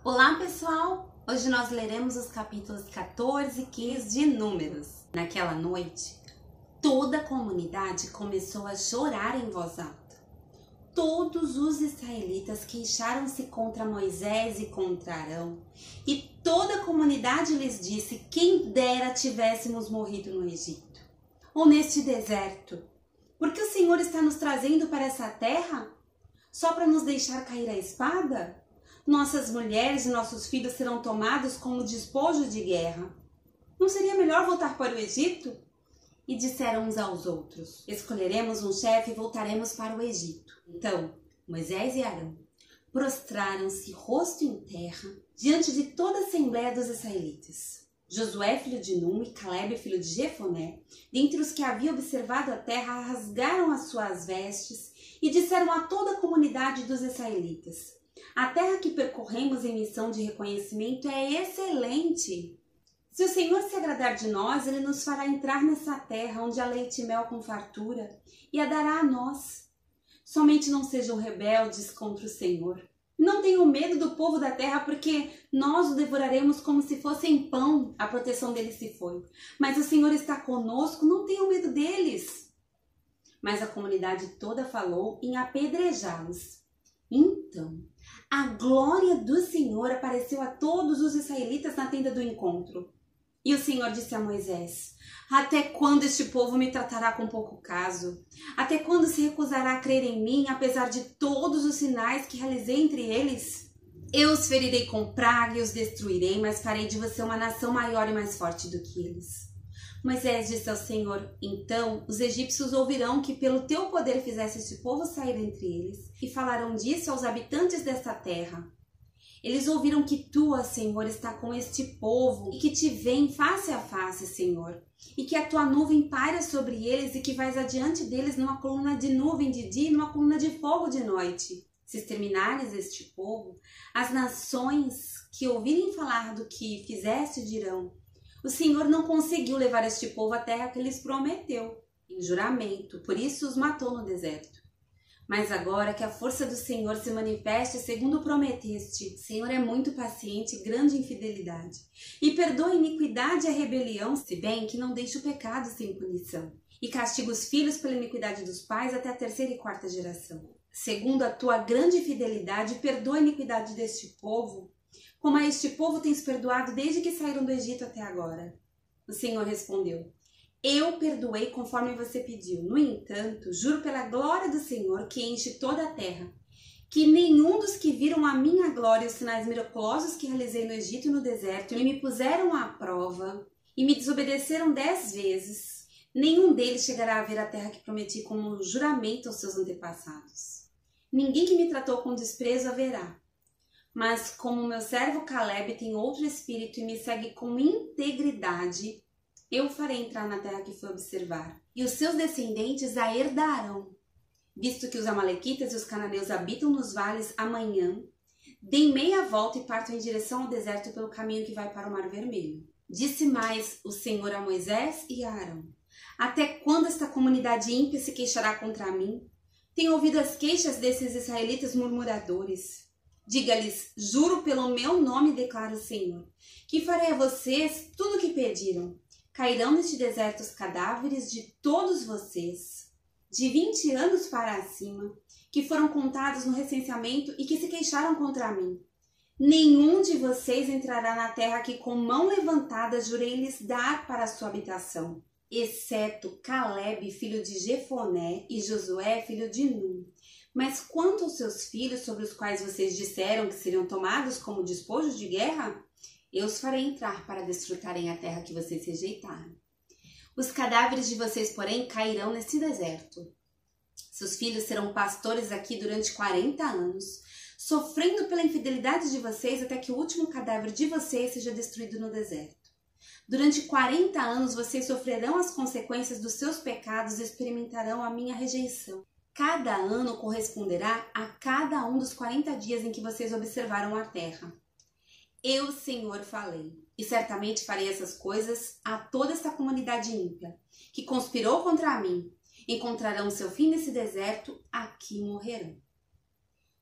Olá pessoal! Hoje nós leremos os capítulos 14 e 15 de Números. Naquela noite, toda a comunidade começou a chorar em voz alta. Todos os israelitas queixaram-se contra Moisés e contra Arão, e toda a comunidade lhes disse: quem dera tivéssemos morrido no Egito, ou neste deserto, porque o Senhor está nos trazendo para essa terra, só para nos deixar cair a espada? Nossas mulheres e nossos filhos serão tomados como despojo de guerra. Não seria melhor voltar para o Egito? E disseram uns aos outros: escolheremos um chefe e voltaremos para o Egito. Então, Moisés e Arão prostraram-se rosto em terra diante de toda a assembleia dos israelitas. Josué, filho de Num, e Calebe, filho de Jefoné, dentre os que haviam observado a terra, rasgaram as suas vestes e disseram a toda a comunidade dos israelitas: a terra que percorremos em missão de reconhecimento é excelente. Se o Senhor se agradar de nós, Ele nos fará entrar nessa terra onde há leite e mel com fartura e a dará a nós. Somente não sejam rebeldes contra o Senhor. Não tenham medo do povo da terra, porque nós o devoraremos como se fossem pão. A proteção deles se foi. Mas o Senhor está conosco, não tenham medo deles. Mas a comunidade toda falou em apedrejá-los. Então, a glória do Senhor apareceu a todos os israelitas na tenda do encontro. E o Senhor disse a Moisés: até quando este povo me tratará com pouco caso? Até quando se recusará a crer em mim, apesar de todos os sinais que realizei entre eles? Eu os ferirei com praga e os destruirei, mas farei de você uma nação maior e mais forte do que eles. Moisés disse ao Senhor: então os egípcios ouvirão que pelo teu poder fizeste este povo sair entre eles, e falarão disso aos habitantes desta terra. Eles ouviram que tu, ó Senhor, está com este povo, e que te veem face a face, Senhor, e que a tua nuvem paira sobre eles, e que vais adiante deles numa coluna de nuvem de dia e numa coluna de fogo de noite. Se exterminares este povo, as nações que ouvirem falar do que fizeste dirão: o Senhor não conseguiu levar este povo à terra que lhes prometeu, em juramento, por isso os matou no deserto. Mas agora que a força do Senhor se manifeste segundo prometeste, o Senhor é muito paciente e grande em fidelidade, e perdoa a iniquidade e a rebelião, se bem que não deixa o pecado sem punição, e castiga os filhos pela iniquidade dos pais até a terceira e quarta geração. Segundo a tua grande fidelidade, perdoa a iniquidade deste povo, como a este povo tens perdoado desde que saíram do Egito até agora. O Senhor respondeu: eu perdoei conforme você pediu. No entanto, juro pela glória do Senhor que enche toda a terra, que nenhum dos que viram a minha glória e os sinais miraculosos que realizei no Egito e no deserto e me puseram à prova e me desobedeceram 10 vezes, nenhum deles chegará a ver a terra que prometi como juramento aos seus antepassados. Ninguém que me tratou com desprezo haverá. Mas como meu servo Calebe tem outro espírito e me segue com integridade, eu farei entrar na terra que foi observar, e os seus descendentes a herdarão. Visto que os amalequitas e os cananeus habitam nos vales, amanhã deem meia volta e partam em direção ao deserto pelo caminho que vai para o Mar Vermelho. Disse mais o Senhor a Moisés e a Arão: até quando esta comunidade ímpia se queixará contra mim? Tenho ouvido as queixas desses israelitas murmuradores. Diga-lhes: juro pelo meu nome, declara o Senhor, que farei a vocês tudo o que pediram. Cairão neste deserto os cadáveres de todos vocês, de 20 anos para acima, que foram contados no recenseamento e que se queixaram contra mim. Nenhum de vocês entrará na terra que com mão levantada jurei lhes dar para a sua habitação, exceto Calebe, filho de Jefoné, e Josué, filho de Num. Mas quanto aos seus filhos, sobre os quais vocês disseram que seriam tomados como despojos de guerra, eu os farei entrar para desfrutarem a terra que vocês rejeitaram. Os cadáveres de vocês, porém, cairão nesse deserto. Seus filhos serão pastores aqui durante 40 anos, sofrendo pela infidelidade de vocês até que o último cadáver de vocês seja destruído no deserto. Durante 40 anos vocês sofrerão as consequências dos seus pecados e experimentarão a minha rejeição. Cada ano corresponderá a cada um dos 40 dias em que vocês observaram a terra. Eu, Senhor, falei, e certamente farei essas coisas a toda esta comunidade ímpia, que conspirou contra mim. Encontrarão seu fim nesse deserto, aqui morrerão.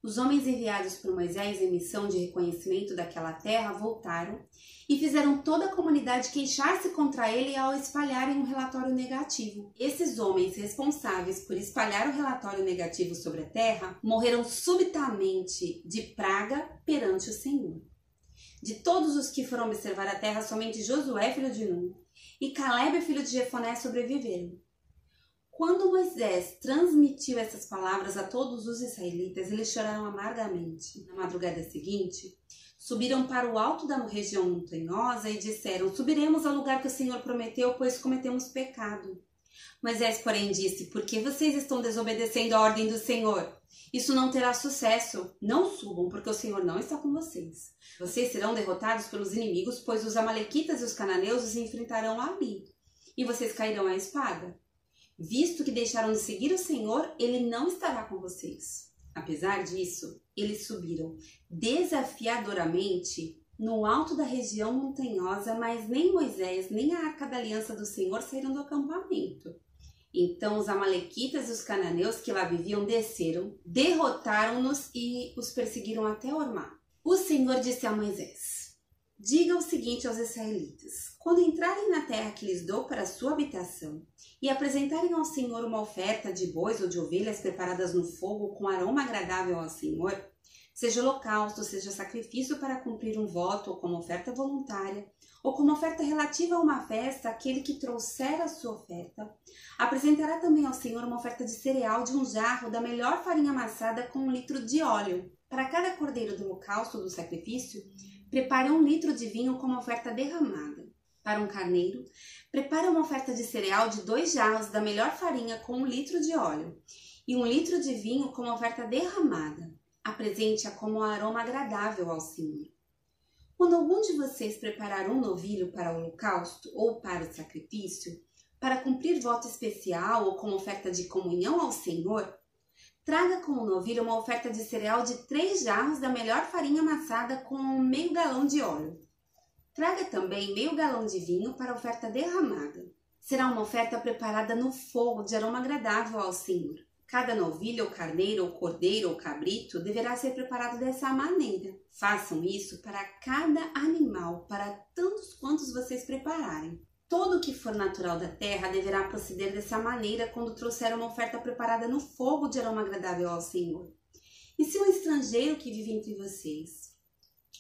Os homens enviados por Moisés em missão de reconhecimento daquela terra voltaram e fizeram toda a comunidade queixar-se contra ele ao espalharem um relatório negativo. Esses homens responsáveis por espalhar o relatório negativo sobre a terra morreram subitamente de praga perante o Senhor. De todos os que foram observar a terra, somente Josué, filho de Nun, e Calebe, filho de Jefoné, sobreviveram. Quando Moisés transmitiu essas palavras a todos os israelitas, eles choraram amargamente. Na madrugada seguinte, subiram para o alto da região montanhosa e disseram: subiremos ao lugar que o Senhor prometeu, pois cometemos pecado. Moisés, porém, disse: por que vocês estão desobedecendo a ordem do Senhor? Isso não terá sucesso. Não subam, porque o Senhor não está com vocês. Vocês serão derrotados pelos inimigos, pois os amalequitas e os cananeus os enfrentarão ali, e vocês cairão à espada. Visto que deixaram de seguir o Senhor, ele não estará com vocês. Apesar disso, eles subiram desafiadoramente no alto da região montanhosa, mas nem Moisés nem a arca da aliança do Senhor saíram do acampamento. Então os amalequitas e os cananeus que lá viviam desceram, derrotaram-nos e os perseguiram até Ormá. O Senhor disse a Moisés: diga o seguinte aos israelitas: quando entrarem na terra que lhes dou para sua habitação e apresentarem ao Senhor uma oferta de bois ou de ovelhas preparadas no fogo com aroma agradável ao Senhor, seja holocausto, seja sacrifício para cumprir um voto ou como oferta voluntária, ou como oferta relativa a uma festa, aquele que trouxer a sua oferta apresentará também ao Senhor uma oferta de cereal de um jarro da melhor farinha amassada com 1 litro de óleo. Para cada cordeiro do holocausto ou do sacrifício, prepare 1 litro de vinho como oferta derramada. Para um carneiro, prepare uma oferta de cereal de 2 jarros da melhor farinha com 1 litro de óleo e 1 litro de vinho como oferta derramada. Apresente-a como um aroma agradável ao Senhor. Quando algum de vocês preparar um novilho para o holocausto ou para o sacrifício, para cumprir voto especial ou como oferta de comunhão ao Senhor, traga com o novilho uma oferta de cereal de 3 jarros da melhor farinha amassada com meio galão de óleo. Traga também meio galão de vinho para a oferta derramada. Será uma oferta preparada no fogo de aroma agradável ao Senhor. Cada novilho, ou carneiro, ou cordeiro, ou cabrito deverá ser preparado dessa maneira. Façam isso para cada animal, para tantos quantos vocês prepararem. Todo o que for natural da terra deverá proceder dessa maneira quando trouxer uma oferta preparada no fogo de aroma agradável ao Senhor. E se um estrangeiro que vive entre vocês,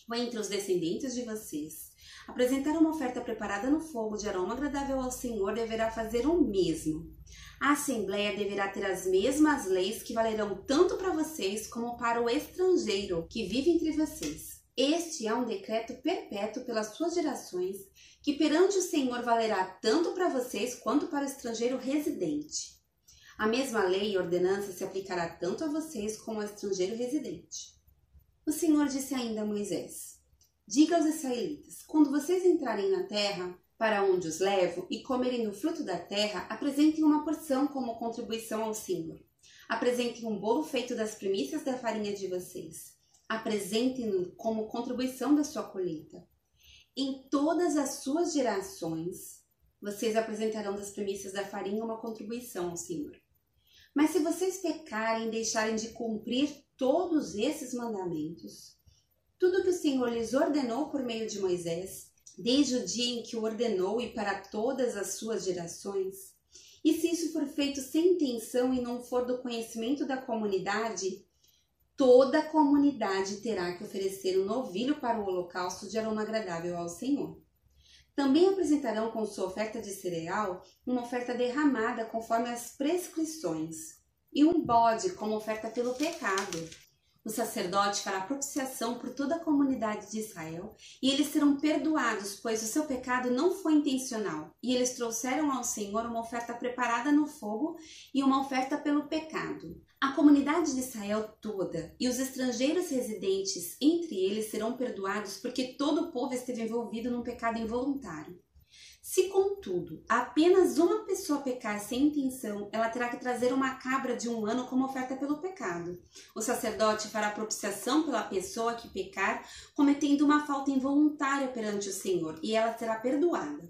ou entre os descendentes de vocês, apresentar uma oferta preparada no fogo de aroma agradável ao Senhor, deverá fazer o mesmo. A Assembleia deverá ter as mesmas leis que valerão tanto para vocês como para o estrangeiro que vive entre vocês. Este é um decreto perpétuo pelas suas gerações, que perante o Senhor valerá tanto para vocês quanto para o estrangeiro residente. A mesma lei e ordenança se aplicará tanto a vocês como ao estrangeiro residente. O Senhor disse ainda a Moisés: diga aos israelitas: quando vocês entrarem na terra para onde os levo e comerem do fruto da terra, apresentem uma porção como contribuição ao Senhor. Apresentem um bolo feito das primícias da farinha de vocês. Apresentem-no como contribuição da sua colheita. Em todas as suas gerações, vocês apresentarão das primícias da farinha uma contribuição ao Senhor. Mas se vocês pecarem e deixarem de cumprir todos esses mandamentos, tudo que o Senhor lhes ordenou por meio de Moisés, desde o dia em que o ordenou e para todas as suas gerações, e se isso for feito sem intenção e não for do conhecimento da comunidade, toda a comunidade terá que oferecer um novilho para o holocausto de aroma agradável ao Senhor. Também apresentarão com sua oferta de cereal uma oferta derramada conforme as prescrições, e um bode como oferta pelo pecado. O sacerdote fará propiciação por toda a comunidade de Israel, e eles serão perdoados, pois o seu pecado não foi intencional, e eles trouxeram ao Senhor uma oferta preparada no fogo e uma oferta pelo pecado. A comunidade de Israel toda e os estrangeiros residentes entre eles serão perdoados, porque todo o povo esteve envolvido num pecado involuntário. Se, contudo, apenas uma pessoa pecar sem intenção, ela terá que trazer uma cabra de 1 ano como oferta pelo pecado. O sacerdote fará propiciação pela pessoa que pecar, cometendo uma falta involuntária perante o Senhor, e ela será perdoada.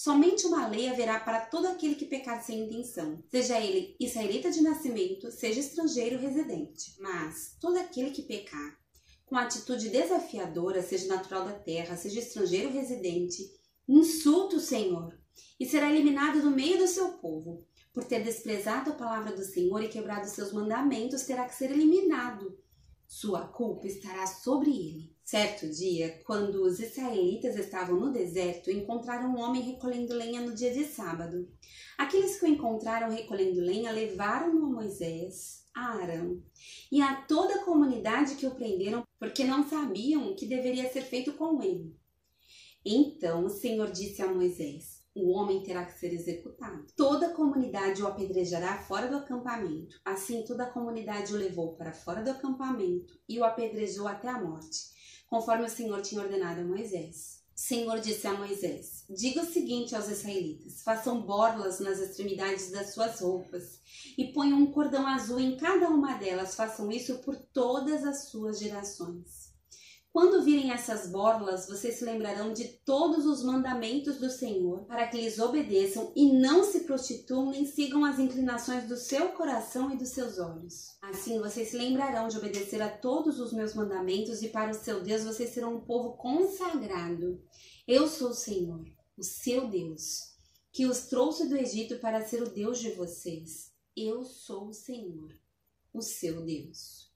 Somente uma lei haverá para todo aquele que pecar sem intenção, seja ele israelita de nascimento, seja estrangeiro residente. Mas todo aquele que pecar com atitude desafiadora, seja natural da terra, seja estrangeiro residente, insulta o Senhor e será eliminado do meio do seu povo. Por ter desprezado a palavra do Senhor e quebrado seus mandamentos, terá que ser eliminado. Sua culpa estará sobre ele. Certo dia, quando os israelitas estavam no deserto, encontraram um homem recolhendo lenha no dia de sábado. Aqueles que o encontraram recolhendo lenha levaram-no a Moisés, a Arão e a toda a comunidade que o prenderam, porque não sabiam o que deveria ser feito com ele. Então o Senhor disse a Moisés: o homem terá que ser executado. Toda a comunidade o apedrejará fora do acampamento. Assim toda a comunidade o levou para fora do acampamento e o apedrejou até a morte, conforme o Senhor tinha ordenado a Moisés. O Senhor disse a Moisés: diga o seguinte aos israelitas: façam borlas nas extremidades das suas roupas e ponham um cordão azul em cada uma delas. Façam isso por todas as suas gerações. Quando virem essas borlas, vocês se lembrarão de todos os mandamentos do Senhor, para que lhes obedeçam e não se prostituam nem sigam as inclinações do seu coração e dos seus olhos. Assim vocês se lembrarão de obedecer a todos os meus mandamentos e para o seu Deus vocês serão um povo consagrado. Eu sou o Senhor, o seu Deus, que os trouxe do Egito para ser o Deus de vocês. Eu sou o Senhor, o seu Deus.